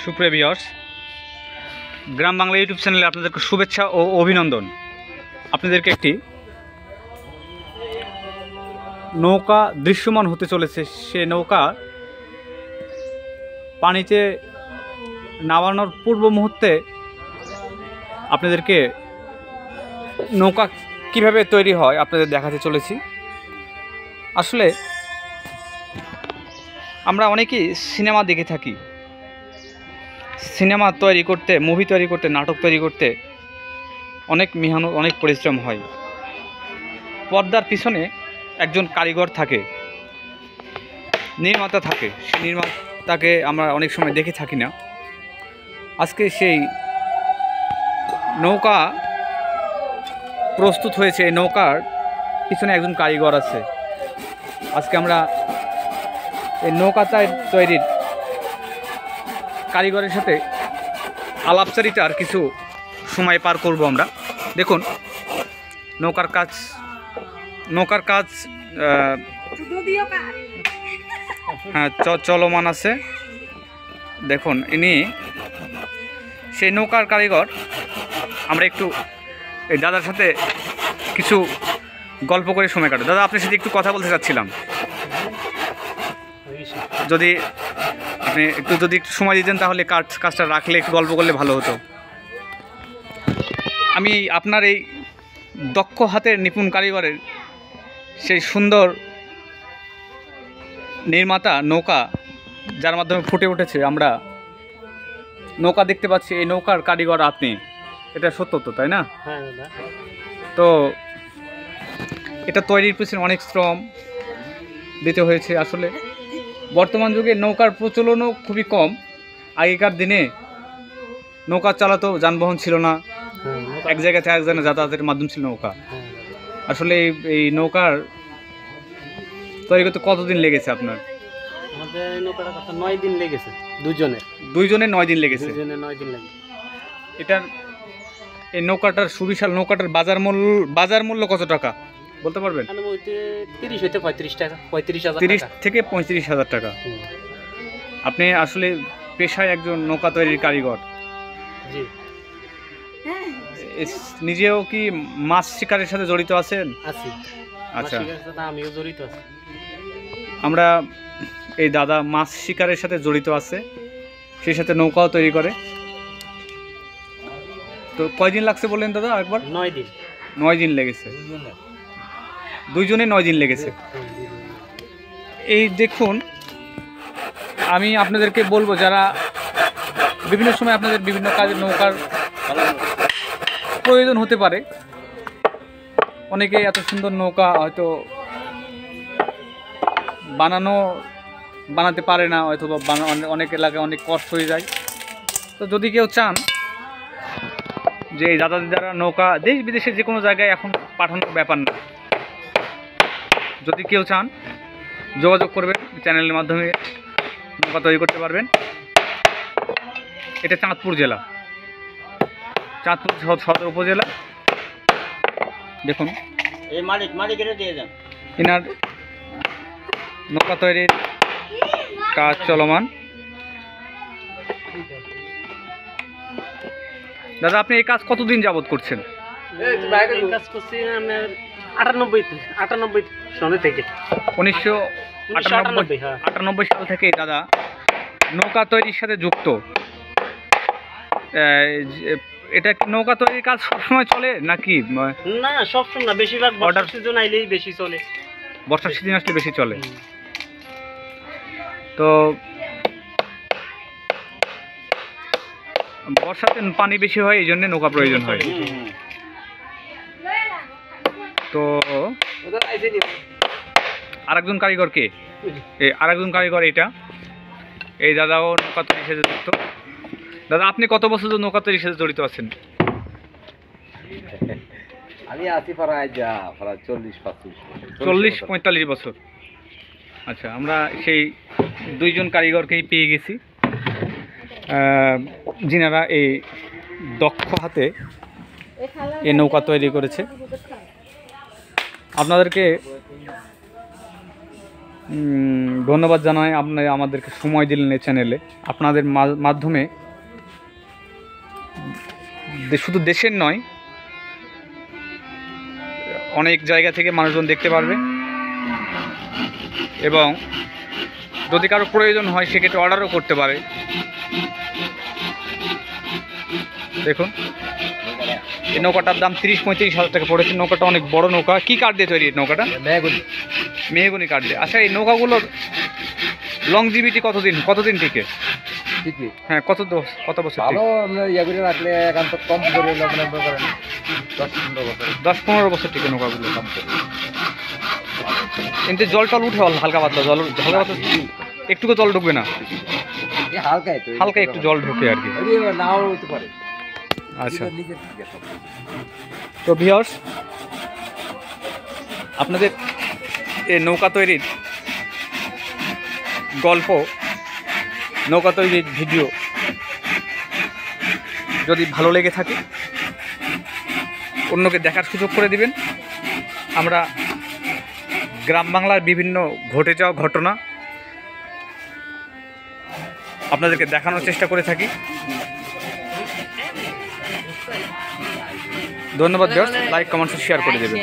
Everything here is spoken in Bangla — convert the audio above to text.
সুপ্রিয় ভিউয়ার্স, গ্রাম বাংলা ইউটিউব চ্যানেলে আপনাদেরকে শুভেচ্ছা ও অভিনন্দন। আপনাদেরকে একটি নৌকা দৃশ্যমান হতে চলেছে। সে নৌকা পানিতে নামানোর পূর্ব মুহূর্তে আপনাদেরকে নৌকা কিভাবে তৈরি হয় আপনাদের দেখাতে চলেছি। আসলে আমরা অনেকেই সিনেমা দেখে থাকি। সিনেমা তৈরি করতে, মুভি তৈরি করতে, নাটক তৈরি করতে অনেক মেহনত, অনেক পরিশ্রম হয়। পর্দার পিছনে একজন কারিগর থাকে, নির্মাতা থাকে। সেই নির্মাতাকে আমরা অনেক সময় দেখে থাকি না। আজকে সেই নৌকা প্রস্তুত হয়েছে, এই নৌকার পিছনে একজন কারিগর আছে। আজকে আমরা এই নৌকা তৈরির কারিগরের সাথে আলাপচারিতার কিছু সময় পার করব আমরা। দেখুন, নৌকার কাজ হ্যাঁ চলমান আছে। দেখুন, ইনি সেই নৌকার কারিগর। আমরা একটু এই দাদার সাথে কিছু গল্প করে সময় কাটে। দাদা, আপনার সাথে একটু কথা বলতে চাচ্ছিলাম। যদি আপনি একটু সময় দিতেন তাহলে কাজটা রাখলে একটু গল্প করলে ভালো হতো। আমি আপনার এই দক্ষ হাতের নিপুণ কারিগরের সেই সুন্দর নির্মাতা নৌকা, যার মাধ্যমে ফুটে উঠেছে, আমরা নৌকা দেখতে পাচ্ছি। এই নৌকার কারিগর আপনি, এটা সত্য তো, তাই না? হ্যাঁ দাদা। তো এটা তৈরির পিছনে অনেক শ্রম দিতে হয়েছে। আসলে বর্তমান যুগে নৌকার প্রচলনও খুবই কম। আগেকার দিনে নৌকা চালাতো যানবাহন ছিল না, এক জায়গা থেকে এক জায়গায় যাতায়াতের মাধ্যম ছিল নৌকা। আসলে এই নৌকার তৈরি করতে কতদিন লেগেছে আপনার? আমাদের নৌকাটা 9 দিন লেগেছে। দুইজনের 9 দিন লেগেছে। এটার এই নৌকাটার সুবিশাল নৌকাটার বাজার মূল্য কত টাকা বলতে পারবেন? 30 হইতে 35 টাকা, 35,000 30 থেকে 35,000 টাকা। আপনি আসলে পেশায় একজন নৌকা তৈরির কারিগর। জি। নিজেও কি মাছ শিকারের সাথে জড়িত আছেন? আছি। আচ্ছা, আমিও জড়িত আছি। আমরা এই দাদা মাছ শিকারের সাথে জড়িত আছে, সেই সাথে নৌকাও তৈরি করে। তো কয়দিন লাগছে বললেন দাদা একবার? 9 দিন। 9 দিন লেগেছে। দুইজনে 9 দিন লেগেছে। এই দেখুন, আমি আপনাদেরকে বলবো, যারা বিভিন্ন সময় আপনাদের বিভিন্ন কাজে নৌকার প্রয়োজন হতে পারে, অনেকে এত সুন্দর নৌকা হয়তো বানাতে পারে না, হয়তো অনেক এলাকায় অনেক কষ্ট হয়ে যায়। তো যদি কেউ চান যে এই দাদা দিদারা নৌকা দেশ বিদেশে যে কোনো জায়গায় এখন পাঠানোর ব্যাপার না, যদি কেউ চান যোগাযোগ করবেন, চ্যানেলের মাধ্যমে নৌকা তৈরি করতে পারবেন। এটা চাঁদপুর জেলা, চাঁদপুর সদর উপজেলা। দেখুন, এই মালিকের দিয়ে দেন। এনার নৌকা তৈরির কাজ চলমান। দাদা, আপনি এই কাজ কতদিন যাবত করছেন? এই কাজ করছি আমার 98 সনে থেকে। 1998 সাল থেকে দাদা নৌকা তৈরির সাথে যুক্ত। এটা কি নৌকা তৈরির কাজ সবসময় চলে নাকি? না, সবসময় না, বেশিরভাগ বর্ষার সিজন আইলেই বেশি চলে। বর্ষার সিজন আসলে বেশি চলে। তো বর্ষাতে পানি বেশি হয়, এই জন্য নৌকা প্রয়োজন হয়। তো আরেকজন কারিগর কে? আরেকজন কারিগর এটা, এই দাদাও নৌকা তৈরির সাথে যুক্ত। দাদা, আপনি কত বছর নৌকা তৈরির সাথে জড়িত আছেন? আমি আছি প্রায় 40-45 বছর। আচ্ছা, আমরা সেই দুইজন কারিগরকেই পেয়ে গেছি, যিনারা এই দক্ষ হাতে এই নৌকা তৈরি করেছে। আপনাদেরকে ধন্যবাদ জানাই আপনি আমাদেরকে সময় দিলেন এই চ্যানেলে। আপনাদের মাধ্যমে শুধু দেশের নয়, অনেক জায়গা থেকে মানুষজন দেখতে পারবে এবং যদি কারো প্রয়োজন হয় সেক্ষেত্রে অর্ডারও করতে পারে। দেখুন এই নৌকাটার দাম 30-35 হাজার টাকা পড়েছে। নৌকাটা অনেক বড় নৌকা। কি কাঠ দিয়ে তৈরি নৌকাটা? মেহগনি কাঠ দিয়ে। আচ্ছা, এই নৌকাগুলোর লংজিভিটি কতদিন টিকে? ঠিকই। হ্যাঁ, কত বছর টিকে? ভালো আমরা ইয়ে করে রাখলে একান্ত কম করে মনে করেন 10-15 বছর। 10-15 বছর টিকে নৌকাগুলো। কিন্তু জল টল উঠে হালকা পাতলা একটুকু জল ঢুকবে না, এই হালকাই তো, হালকা একটু জল ঢুকে আর কি। নাও হতে পারে। আচ্ছা, তো ভিউয়ার্স, আপনাদের এই নৌকা তৈরির গল্প, নৌকা তৈরির ভিডিও যদি ভালো লেগে থাকে অন্যকে দেখার সুযোগ করে দিবেন। আমরা গ্রাম বাংলার বিভিন্ন ঘটে যাওয়া ঘটনা আপনাদেরকে দেখানোর চেষ্টা করে থাকি। ধন্যবাদ ভিউয়ার্স, লাইক কমেন্ট শেয়ার করে দেবেন।